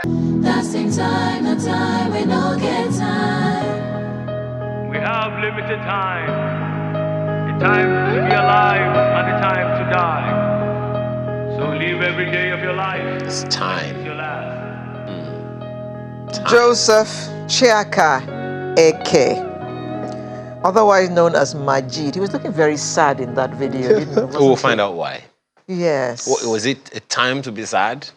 That's in time, no time, we don't get time. We have limited time. The time to be alive and the time to die. So live every day of your life. It's time. It's your last. Joseph Chiaka Eke, otherwise known as Majeed. He was looking very sad in that video, didn't he? We'll find out why. Yes. Was it a time to be sad?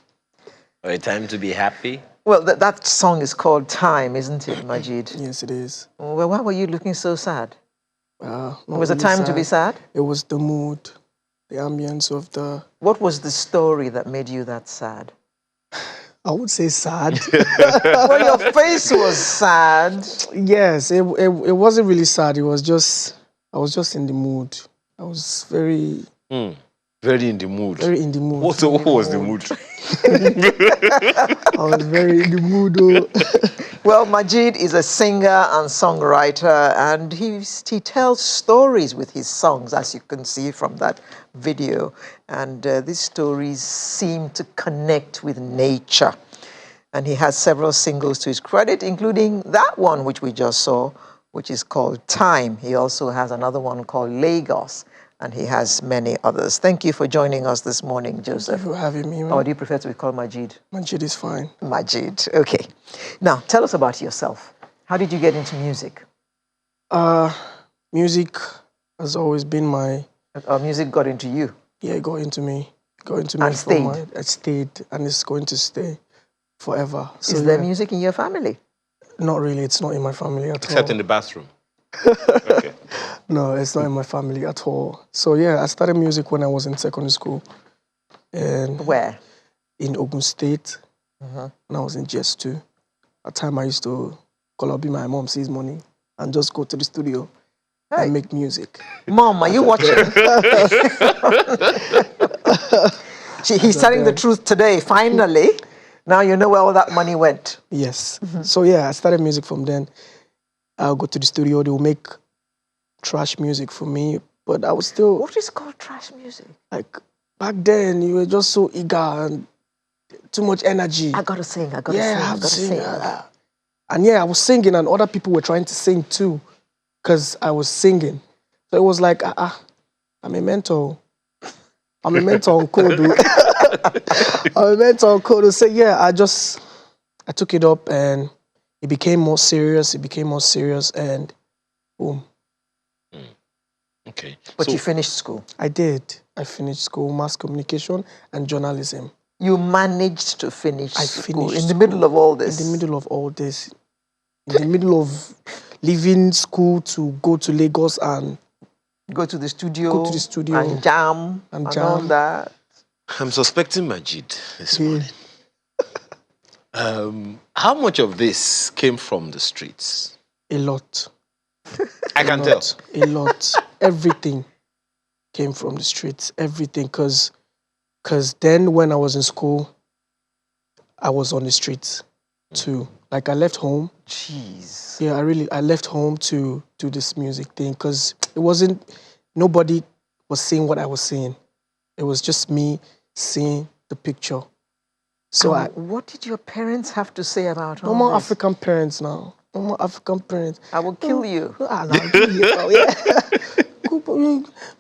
Or a time to be happy? Well, that song is called Time, isn't it, Majeed? Yes, it is. Well, why were you looking so sad? Not Was it really time to be sad? It was the mood, the ambience of the... What was the story that made you that sad? I would say sad. Well, your face was sad. Yes, it wasn't really sad. It was just... I was just in the mood. I was very... Very in the mood. Very in the mood. What was the mood? I was very in the mood, though. Well, Majeed is a singer and songwriter, and he tells stories with his songs, as you can see from that video. And these stories seem to connect with nature. And he has several singles to his credit, including that one which we just saw, which is called Time. He also has another one called Lagos, and he has many others. Thank you for joining us this morning, Joseph. Thank you for having me, man. Or do you prefer to be called Majeed? Majeed is fine. Majeed, okay. Now, tell us about yourself. How did you get into music? Music has always been my... Music got into you? Yeah, it got into me. Got into me. And stayed? It stayed, and it's going to stay forever. So, Is there music in your family? Not really. It's not in my family at all. Except in the bathroom. Okay. No, it's not in my family at all. So yeah, I started music when I was in secondary school. And Where? in Ogun State, when I was in GS2. At time I used to call up my mom, sees money, and just go to the studio and make music. Mom, are you watching? He's telling the truth today, finally. Now you know where all that money went. Yes. So yeah, I started music from then. I'll go to the studio, they'll make trash music for me, but I was still... What is called trash music? Like, back then, you were just so eager and too much energy. I gotta sing, I gotta Yeah, sing, I I have to gotta sing. sing. And yeah, I was singing and other people were trying to sing too because I was singing. So it was like, I'm a mentor. I'm a mentor on code. I'm a mentor on code. So yeah, I took it up and it became more serious. And boom. Okay. But you finished school? I did. I finished school, mass communication and journalism. You managed to finish I school finished in the middle of all this? In the middle of all this. In the middle of leaving school to go to Lagos and go to the studio and jam and all that. I'm suspecting Majeed this morning. How much of this came from the streets? A lot. I can tell. A lot. Everything came from the streets. Everything. Because then when I was in school, I was on the streets too. Like I left home. Jeez. Yeah, I left home to do this music thing because it wasn't, nobody was seeing what I was seeing. It was just me seeing the picture. So what did your parents have to say about all normal this? African parents now. Normal African parents. I will kill you. I'll kill you now, yeah.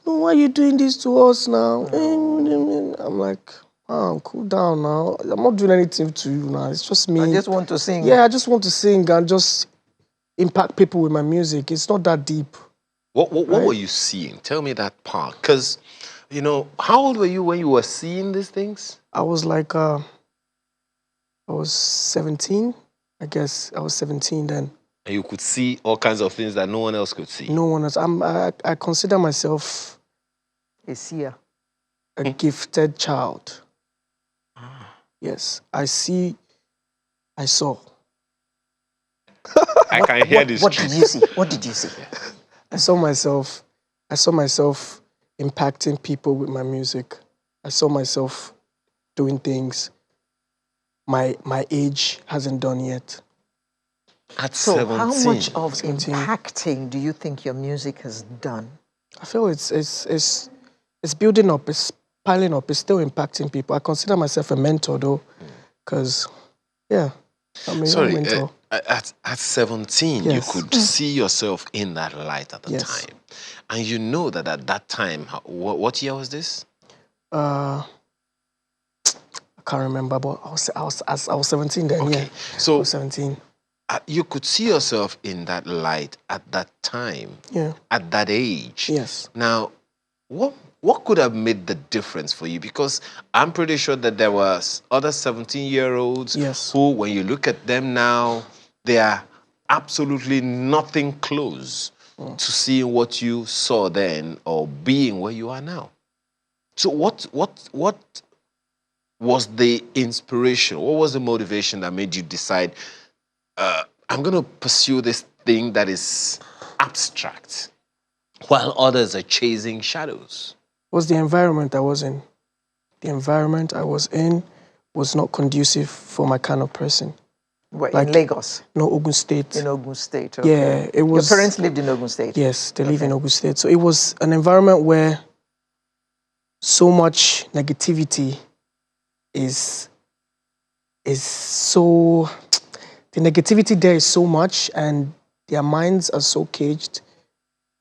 Why are you doing this to us now? I'm like, cool down now. I'm not doing anything to you now. It's just me. I just want to sing. Yeah, I just want to sing and just impact people with my music. It's not that deep. What were you seeing? Tell me that part. Because, how old were you when you were seeing these things? I was like, I was 17, I guess. I was 17 then. And you could see all kinds of things that no one else could see? No one else. I consider myself a seer. A gifted child. Yes, I saw. I can hear this. What did you see? What did you see? I saw myself impacting people with my music. I saw myself doing things my age hasn't done yet. At so 17. How much of 17. Impacting do you think your music has done? I feel it's building up, it's piling up, it's still impacting people. I consider myself a mentor though, because Yeah, I'm a young Sorry, mentor. at 17, you Yes. could see yourself in that light at the Yes. time. And you know that at that time, what year was this? I can't remember, but I was 17 then. Yeah, Okay, I so was 17. you could see yourself in that light at that time, Yeah. at that age. Yes. Now, what could have made the difference for you? Because I'm pretty sure that there was other 17-year-olds Yes. who, when you look at them now, they are absolutely nothing close to seeing what you saw then or being where you are now. So what was the inspiration? What was the motivation that made you decide, I'm going to pursue this thing that is abstract while others are chasing shadows? Was the environment I was in. The environment I was in was not conducive for my kind of person. Where, Like- in Lagos? No, Ogun State. In Ogun State, okay. Yeah, it was. Your parents lived in Ogun State? Yes, they live in Okay. Ogun State. So it was an environment where so much negativity is so. The negativity there is so much, and their minds are so caged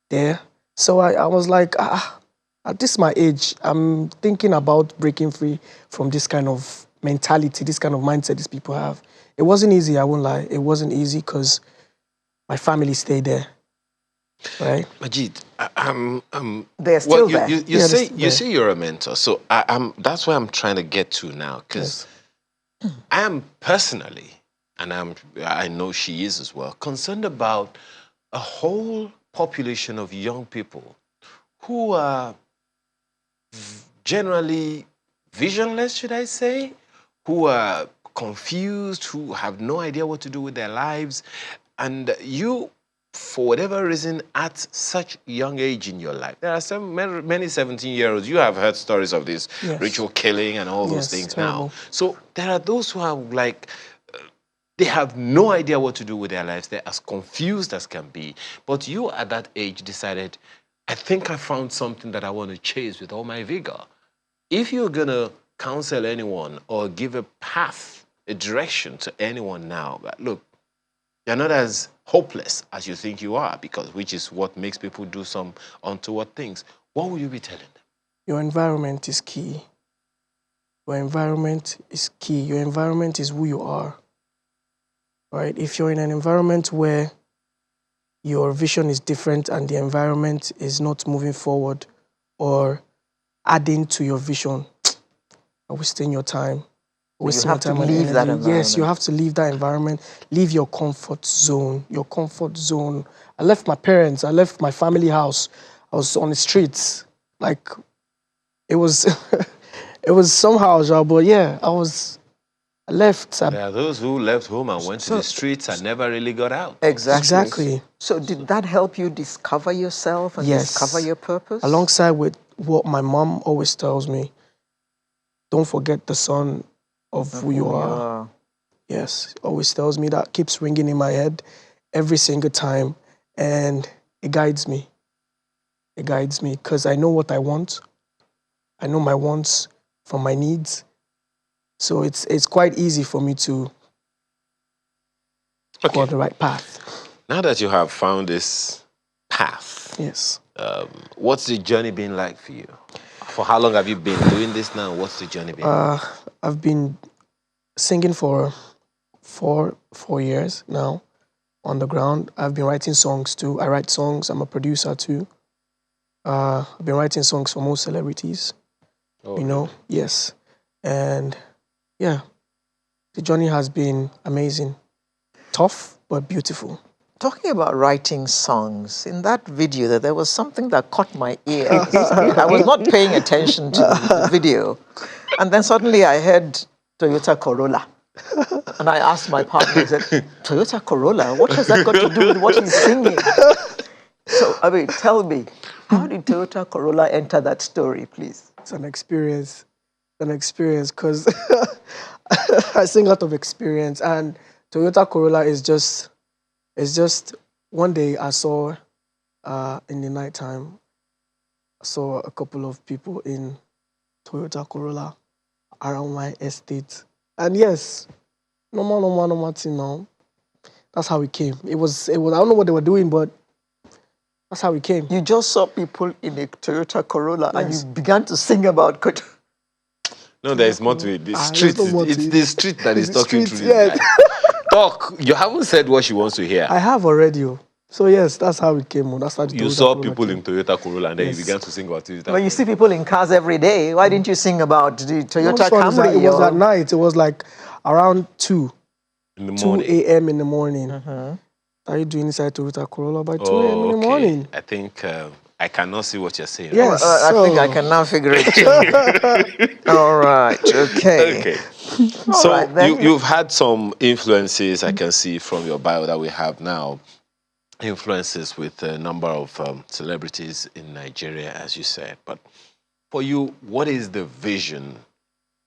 there. So I was like, at this my age, I'm thinking about breaking free from this kind of mentality, this kind of mindset these people have. It wasn't easy, I won't lie. It wasn't easy because my family stayed there, right? Majeed, They're still you, there? you, you Yeah, they're say still you there. say you're a mentor, so that's where I'm trying to get to now, because Yes. I am personally, and I know she is as well, concerned about a whole population of young people who are generally visionless, should I say, who are confused, who have no idea what to do with their lives. And you, for whatever reason, at such young age in your life, there are many 17-year-olds, you have heard stories of this Yes. ritual killing and all those Yes, things terrible. now. So there are those who are like, they have no idea what to do with their lives. They're as confused as can be. But you at that age decided, I think I found something that I want to chase with all my vigor. If you're going to counsel anyone or give a path, a direction to anyone now, that look, you're not as hopeless as you think you are, because which is what makes people do some untoward things, what will you be telling them? Your environment is key. Your environment is key. Your environment is who you are, right? If you're in an environment where your vision is different and the environment is not moving forward or adding to your vision, wasting your time, wasting your have to time and leave that energy. Yes, you environment. have to leave that environment, leave your comfort zone, your comfort zone. I left my parents, I left my family house. I was on the streets. Like, it was, it was somehow, but yeah, I left. There are those who left home and went to the streets and never really got out. Exactly. So did that help you discover yourself and Yes. discover your purpose? Alongside with what my mom always tells me, don't forget the son of who you are. Yes, always tells me that, keeps ringing in my head every single time, and it guides me. It guides me because I know what I want. I know my wants from my needs. So it's quite easy for me to go on the right path. Now that you have found this path, Yes. what's the journey been like for you? For how long have you been doing this now? What's the journey been? I've been singing for 4 years now on the ground. I've been writing songs too. I write songs. I'm a producer too. I've been writing songs for most celebrities. Oh, You know, yes. And yeah, the journey has been amazing. Tough, but beautiful. Talking about writing songs, in that video there was something that caught my ear. I was not paying attention to the video. And then suddenly I heard Toyota Corolla. And I asked my partner, I said, Toyota Corolla? What has that got to do with what he's singing? So, I mean, tell me, how did Toyota Corolla enter that story, please? It's an experience. Because I sing out of experience. And Toyota Corolla is just one day I saw in the nighttime, I saw a couple of people in Toyota Corolla around my estate. And yes, Normal thing now. That's how it came. It was. I don't know what they were doing, but that's how it came. You just saw people in a Toyota Corolla and Yes. you began to sing about No, there is more to it. The there's street, no more to it's it. the street that is The talking street, through this yes. guy. Talk. You haven't said what she wants to hear. I have already. So yes, that's how it came. That's how the You Toyota saw Corolla people came. in Toyota Corolla and then Yes. you began to sing about Toyota. Well, you see people in cars every day. Why didn't you sing about the No, Toyota this one is Camry? it was or- at night. It was like around 2 in the 2 morning. a.m. in the morning. Are you doing inside Toyota Corolla by 2 a.m. in the okay. morning? I think I cannot see what you're saying. Yes. I think I so- can now figure it too. All right, okay. Okay. All So right, then. you've had some influences I can see from your bio that we have now. Influences with a number of celebrities in Nigeria, as you said. But for you, what is the vision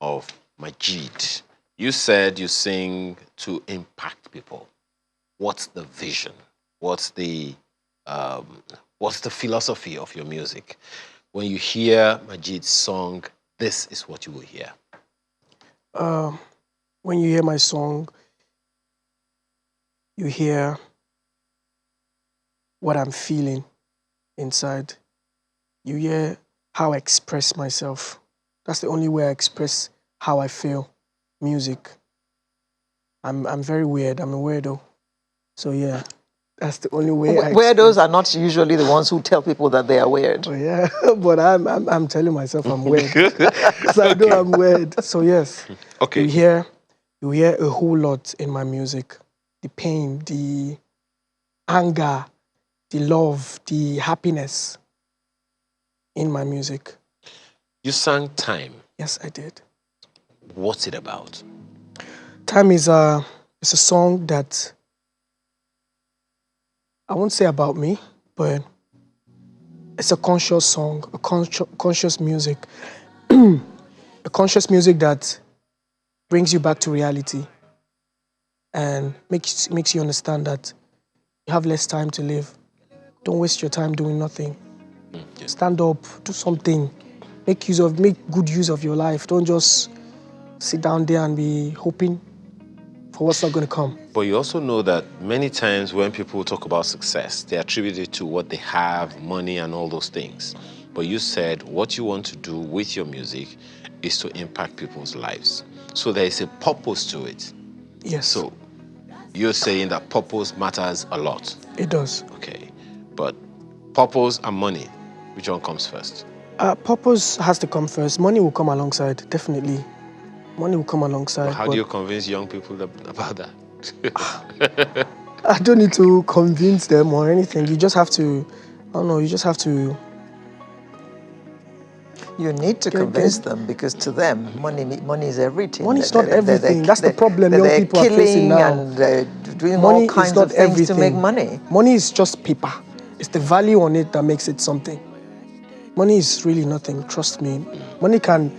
of Majeeed? You said you sing to impact people. What's the vision? What's the philosophy of your music? When you hear Majeed's song, this is what you will hear. When you hear my song, you hear what I'm feeling inside. You hear how I express myself. That's the only way I express how I feel. Music. I'm very weird. I'm a weirdo. So yeah, that's the only way. Weirdos are not usually the ones who tell people that they are weird. Oh yeah, but I'm telling myself I'm weird because I know I'm weird. So yes, Okay. you hear a whole lot in my music. The pain, the anger, the love, the happiness in my music. You sang Time. Yes, I did. What's it about? Time is it's a song that I won't say about me, but it's a conscious song, a conscious music, a conscious music that brings you back to reality and makes you understand that you have less time to live. Don't waste your time doing nothing. Stand up, do something, make good use of your life. Don't just sit down there and be hoping for what's not going to come. But you also know that many times when people talk about success, they attribute it to what they have, money, and all those things. But you said what you want to do with your music is to impact people's lives. So there is a purpose to it. Yes. So you're saying that purpose matters a lot. It does. Okay. But purpose and money, which one comes first? Purpose has to come first. Money will come alongside, definitely. Money will come alongside. But how do you convince young people about that? I don't need to convince them or anything. You just have to, I don't know, you just have to. You need to convince them because to them, money is everything. Money is not everything. That's the problem young people are facing now. And doing Money all kinds is not of things everything. to make money. Money is just paper. It's the value on it that makes it something. Money is really nothing, trust me. Money can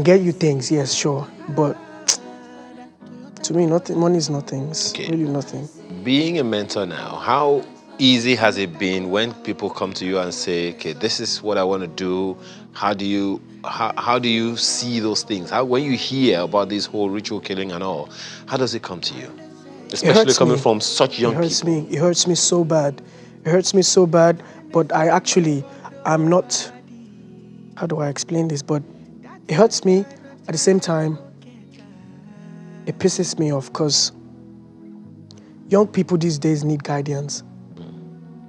get you things, yes, sure. But to me, nothing. Money is nothing. It's really nothing. Being a mentor now, how easy has it been when people come to you and say, okay, this is what I want to do? How do you see those things? When you hear about this whole ritual killing and all, how does it come to you? Especially coming from such young people. It hurts me so bad. It hurts me so bad, but I'm not, how do I explain this? But it hurts me at the same time. It pisses me off because young people these days need guidance.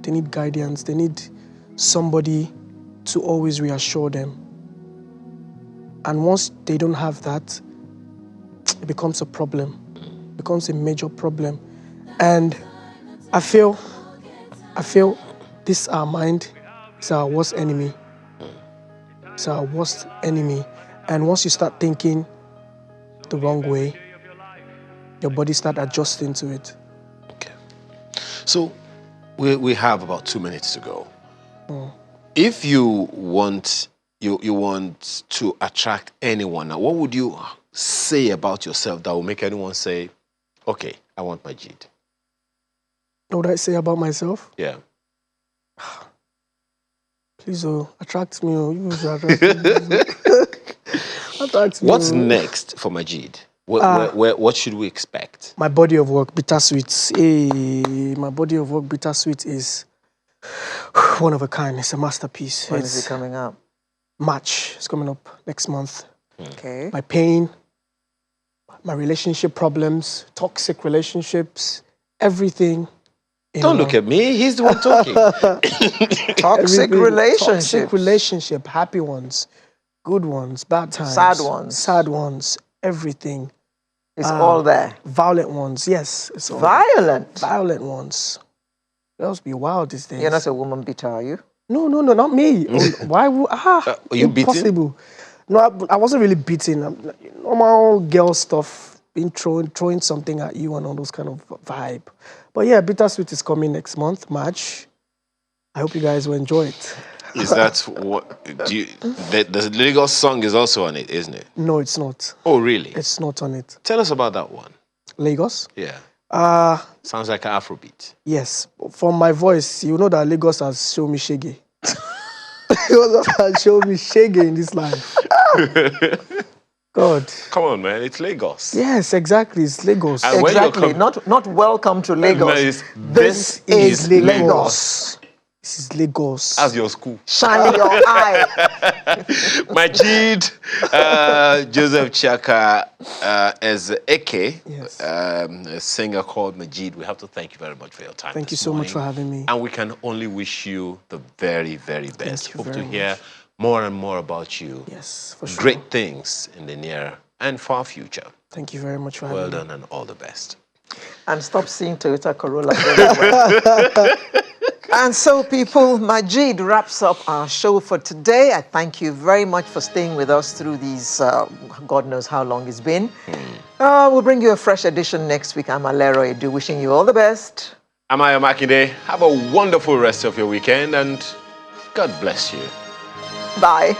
They need guidance. They need somebody to always reassure them. And once they don't have that, it becomes a problem. It becomes a major problem. And I feel this our mind is our worst enemy. It's our worst enemy. And once you start thinking the wrong way, your body start adjusting to it. Okay. So we have about 2 minutes to go. If you want to attract anyone, now what would you say about yourself that will make anyone say, okay, I want Majeeed? What would I say about myself? Yeah. Please, attract me. You should attract me. Attract me. What's next for Majeeed? What should we expect? My body of work, Bittersweet. Hey, my body of work, Bittersweet is one of a kind. It's a masterpiece. When is it coming up? March. It's coming up next month. Okay. My pain, my relationship problems, toxic relationships, everything. Don't look at me. He's the one talking. Toxic relationship. Toxic relationship, happy ones, good ones, bad times. Sad ones, everything. It's all there. Violent ones, yes. It's all Violent? Violent ones. Girls be wild these days. You're not a woman beater, are you? No, not me. Why would... Are you beaten? Impossible. No, I wasn't really beating. Normal girl stuff, being throwing something at you and all those kind of vibe. But yeah, Bittersweet is coming next month, March. I hope you guys will enjoy it. Is that what... the Lagos song is also on it, isn't it? No, it's not. Oh, really? It's not on it. Tell us about that one. Lagos? Yeah. Sounds like an Afrobeat. Yes. From my voice, you know that Lagos has shown me shaggy. Lagos has shown me shaggy in this life. God. Come on, man. It's Lagos. Yes, exactly. It's Lagos. And exactly. Not welcome to Lagos. This is Lagos. This is Lagos. As your school. Shine your eye. Majeed, Joseph Chaka, as Eke, Yes. a singer called Majeed. We have to thank you very much for your time. Thank you this so morning. much for having me. And we can only wish you the very, very best. Thank you Hope very to hear more and more about you. Yes, for sure. Great things in the near and far future. Thank you very much for having Well me. done and all the best. And stop seeing Toyota Corolla everywhere. And so, people, Majeed wraps up our show for today. I thank you very much for staying with us through these, God knows how long it's been. We'll bring you a fresh edition next week. I'm Alero Edu, wishing you all the best. I'm Ayo Makinde. Have a wonderful rest of your weekend and God bless you. Bye.